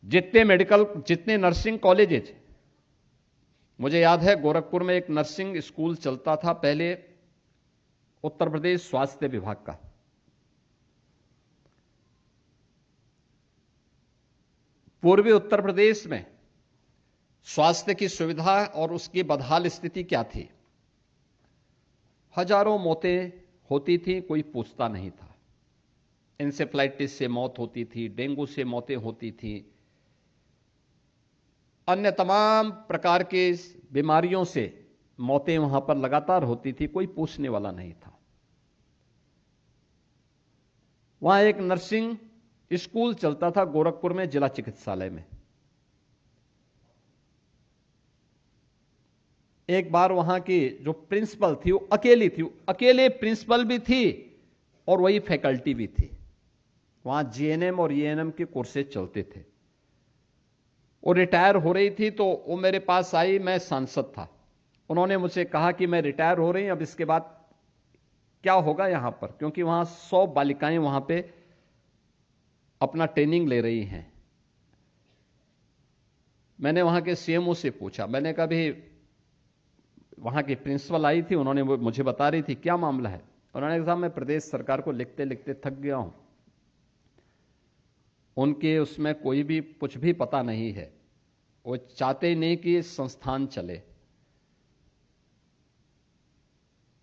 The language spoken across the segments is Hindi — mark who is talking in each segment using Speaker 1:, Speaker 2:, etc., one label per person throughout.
Speaker 1: जितने नर्सिंग कॉलेजेस, मुझे याद है गोरखपुर में एक नर्सिंग स्कूल चलता था पहले, उत्तर प्रदेश स्वास्थ्य विभाग का। पूर्वी उत्तर प्रदेश में स्वास्थ्य की सुविधा और उसकी बदहाल स्थिति क्या थी। हजारों मौतें होती थी, कोई पूछता नहीं था। इंसेफ्लाइटिस से मौत होती थी, डेंगू से मौतें होती थी, अन्य तमाम प्रकार के बीमारियों से मौतें वहां पर लगातार होती थी, कोई पूछने वाला नहीं था। वहां एक नर्सिंग स्कूल चलता था गोरखपुर में, जिला चिकित्सालय में। एक बार वहां की जो प्रिंसिपल थी वो अकेली थी, अकेले प्रिंसिपल भी थी और वही फैकल्टी भी थी। वहां जीएनएम और ईएनएम के कोर्सेज चलते थे। वो रिटायर हो रही थी तो वो मेरे पास आई, मैं सांसद था। उन्होंने मुझसे कहा कि मैं रिटायर हो रही हूं, अब इसके बाद क्या होगा यहां पर, क्योंकि वहां 100 बालिकाएं वहां पे अपना ट्रेनिंग ले रही हैं। मैंने वहां के सीएमओ से पूछा, मैंने कहा भी वहां की प्रिंसिपल आई थी, उन्होंने मुझे बता रही थी क्या मामला है। उन्होंने कहा मैं प्रदेश सरकार को लिखते लिखते थक गया हूं, उनके उसमें कोई भी कुछ भी पता नहीं है, वो चाहते ही नहीं कि संस्थान चले।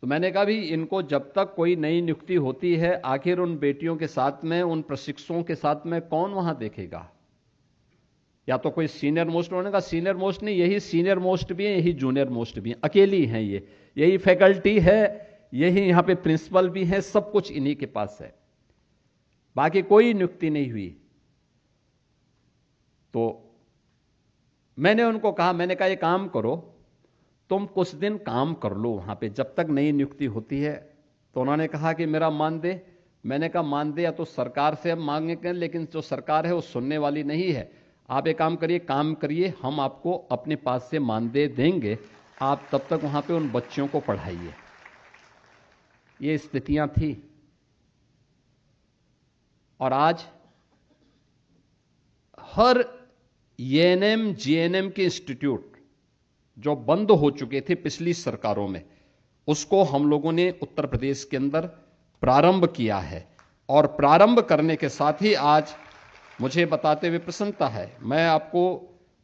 Speaker 1: तो मैंने कहा भी इनको जब तक कोई नई नियुक्ति होती है, आखिर उन बेटियों के साथ में, उन प्रशिक्षुओं के साथ में कौन वहां देखेगा? या तो कोई सीनियर मोस्ट, उन्होंने कहा सीनियर मोस्ट नहीं, यही सीनियर मोस्ट भी है, यही जूनियर मोस्ट भी है, अकेली हैं ये, यही फैकल्टी है, यही यहां पे प्रिंसिपल भी है, सब कुछ इन्हीं के पास है, बाकी कोई नियुक्ति नहीं हुई। तो मैंने उनको कहा, मैंने कहा ये काम करो, तुम कुछ दिन काम कर लो वहां पे जब तक नई नियुक्ति होती है। तो उन्होंने कहा कि मेरा मानदेय, मैंने कहा मानदेय या तो सरकार से हम मांगेंगे, लेकिन जो सरकार है वो सुनने वाली नहीं है। आप एक काम करिए, काम करिए, हम आपको अपने पास से मानदेय देंगे, आप तब तक वहां पे उन बच्चों को पढ़ाइए। ये स्थितियां थी। और आज हर एएनएम जीएनएम के इंस्टीट्यूट जो बंद हो चुके थे पिछली सरकारों में, उसको हम लोगों ने उत्तर प्रदेश के अंदर प्रारंभ किया है। और प्रारंभ करने के साथ ही आज मुझे बताते हुए प्रसन्नता है, मैं आपको,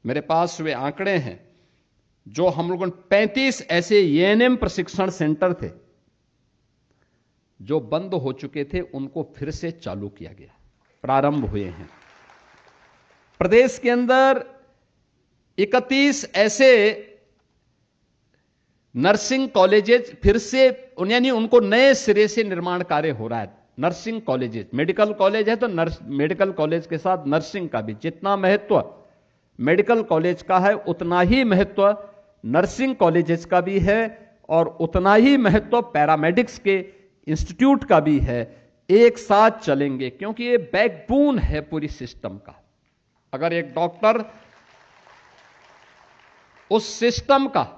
Speaker 1: मेरे पास वे आंकड़े हैं, जो हम लोगों ने 35 ऐसे एएनएम प्रशिक्षण सेंटर थे जो बंद हो चुके थे, उनको फिर से चालू किया गया, प्रारंभ हुए हैं। प्रदेश के अंदर 31 ऐसे नर्सिंग कॉलेजेस फिर से, यानी उनको नए सिरे से निर्माण कार्य हो रहा है। नर्सिंग कॉलेजेस, मेडिकल कॉलेज है तो मेडिकल कॉलेज के साथ नर्सिंग का भी, जितना महत्व मेडिकल कॉलेज का है उतना ही महत्व नर्सिंग कॉलेजेस का भी है, और उतना ही महत्व पैरामेडिक्स के इंस्टीट्यूट का भी है। एक साथ चलेंगे, क्योंकि ये बैकबोन है पूरी सिस्टम का। अगर एक डॉक्टर उस सिस्टम का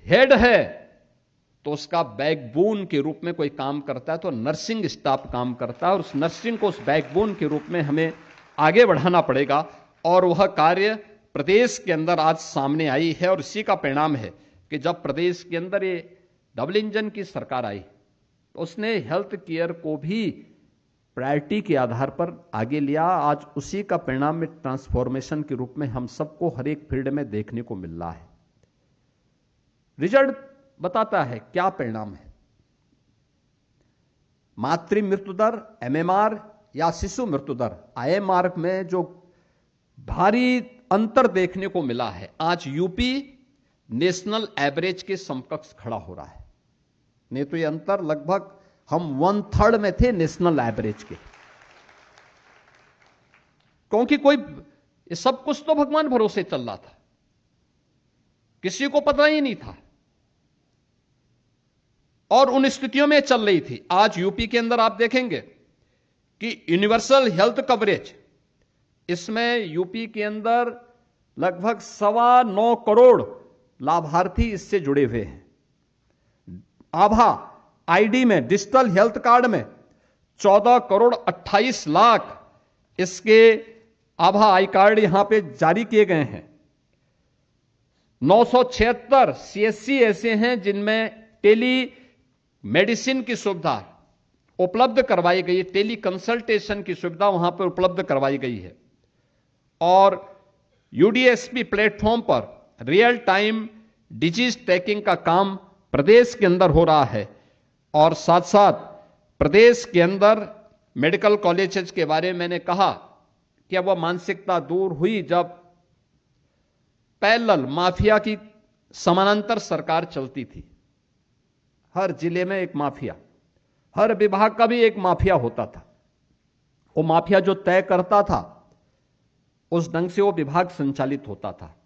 Speaker 1: हेड है तो उसका बैकबोन के रूप में कोई काम करता है, तो नर्सिंग स्टाफ काम करता है, और उस नर्सिंग को उस बैकबोन के रूप में हमें आगे बढ़ाना पड़ेगा। और वह कार्य प्रदेश के अंदर आज सामने आई है, और इसी का परिणाम है कि जब प्रदेश के अंदर ये डबल इंजन की सरकार आई तो उसने हेल्थ केयर को भी प्रायोरिटी के आधार पर आगे लिया। आज उसी का परिणाम में ट्रांसफॉर्मेशन के रूप में हम सबको हर एक फील्ड में देखने को मिल रहा है। रिजल्ट बताता है क्या परिणाम है। मातृ मृत्यु दर एमएमआर या शिशु मृत्यु दर आईएमआर में जो भारी अंतर देखने को मिला है, आज यूपी नेशनल एवरेज के समकक्ष खड़ा हो रहा है। नहीं तो ये अंतर लगभग हम 1/3 में थे नेशनल एवरेज के, क्योंकि कोई ये सब कुछ तो भगवान भरोसे चल रहा था, किसी को पता ही नहीं था, और उन स्थितियों में चल रही थी। आज यूपी के अंदर आप देखेंगे कि यूनिवर्सल हेल्थ कवरेज, इसमें यूपी के अंदर लगभग 9.25 करोड़ लाभार्थी इससे जुड़े हुए हैं। आभा आईडी में, डिजिटल हेल्थ कार्ड में 14 करोड़ 28 लाख इसके आभा आई कार्ड यहां पे जारी किए गए हैं। 976 सीएससी ऐसे हैं जिनमें टेली मेडिसिन की सुविधा उपलब्ध करवाई गई है, टेली कंसल्टेशन की सुविधा वहां पर उपलब्ध करवाई गई है। और यूडीएसपी प्लेटफॉर्म पर रियल टाइम डिजीज ट्रैकिंग का काम प्रदेश के अंदर हो रहा है। और साथ साथ प्रदेश के अंदर मेडिकल कॉलेजेस के बारे में मैंने कहा कि अब वह मानसिकता दूर हुई जब पैरेलल माफिया की समानांतर सरकार चलती थी। हर जिले में एक माफिया, हर विभाग का भी एक माफिया होता था। वो माफिया जो तय करता था उस ढंग से वो विभाग संचालित होता था।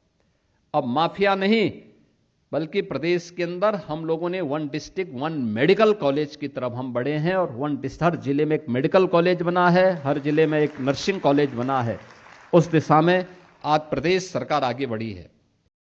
Speaker 1: अब माफिया नहीं, बल्कि प्रदेश के अंदर हम लोगों ने 1 डिस्ट्रिक्ट 1 मेडिकल कॉलेज की तरफ हम बढ़े हैं। और हर जिले में एक मेडिकल कॉलेज बना है, हर जिले में एक नर्सिंग कॉलेज बना है। उस दिशा में आज प्रदेश सरकार आगे बढ़ी है।